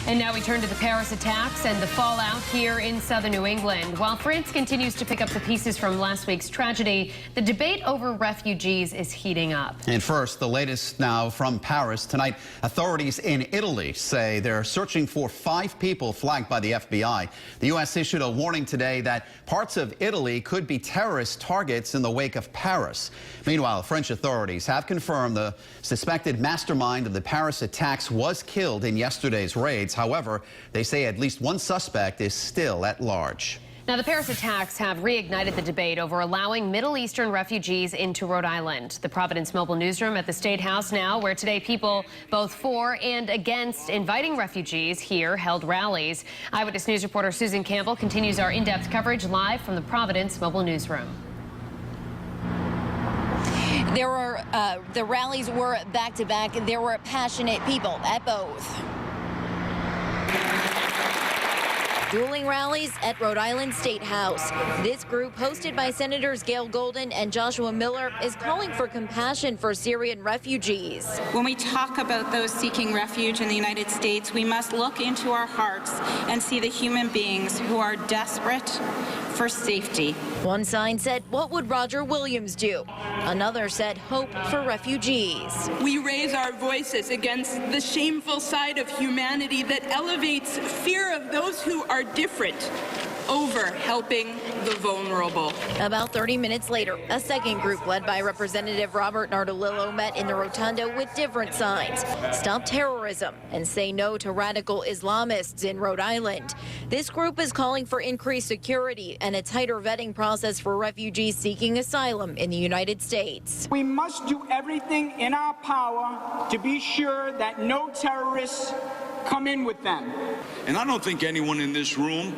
And now we turn to the Paris attacks and the fallout here in southern New England. While France continues to pick up the pieces from last week's tragedy, the debate over refugees is heating up. And first, the latest now from Paris. Tonight, authorities in Italy say they're searching for 5 people flagged by the FBI. The U.S. issued a warning today that parts of Italy could be terrorist targets in the wake of Paris. Meanwhile, French authorities have confirmed the suspected mastermind of the Paris attacks was killed in yesterday's raids. However, they say at least one suspect is still at large. Now, the Paris attacks have reignited the debate over allowing Middle Eastern refugees into Rhode Island. The Providence Mobile Newsroom at the State House now, where today people both for and against inviting refugees here held rallies. Eyewitness News reporter Susan Campbell continues our in-depth coverage live from the Providence Mobile Newsroom. The rallies were back-to-back. There were passionate people at both. Dueling rallies at Rhode Island State House. This group, hosted by Senators Gail Golden and Joshua Miller, is calling for compassion for Syrian refugees. When we talk about those seeking refuge in the United States, we must look into our hearts and see the human beings who are desperate for safety. One sign said, "What would Roger Williams do?" Another said, "Hope for refugees." We raise our voices against the shameful side of humanity that elevates fear of those who are different over helping the vulnerable. About 30 minutes later, a second group led by Representative Robert Nardolillo met in the rotunda with different signs. Stop terrorism and say no to radical Islamists in Rhode Island. This group is calling for increased security and a tighter vetting process for refugees seeking asylum in the United States. We must do everything in our power to be sure that no terrorists come in with them. And I don't think anyone in this room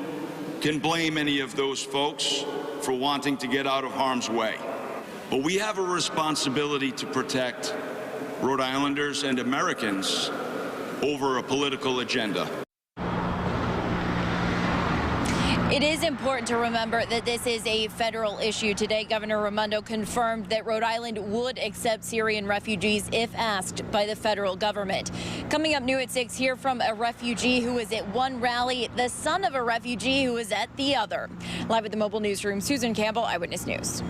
can blame any of those folks for wanting to get out of harm's way. But we have a responsibility to protect Rhode Islanders and Americans over a political agenda. It is important to remember that this is a federal issue. Today, Governor Raimondo confirmed that Rhode Island would accept Syrian refugees if asked by the federal government. Coming up new at 6, hear from a refugee who was at one rally, the son of a refugee who was at the other. Live at the Mobile Newsroom, Susan Campbell, Eyewitness News.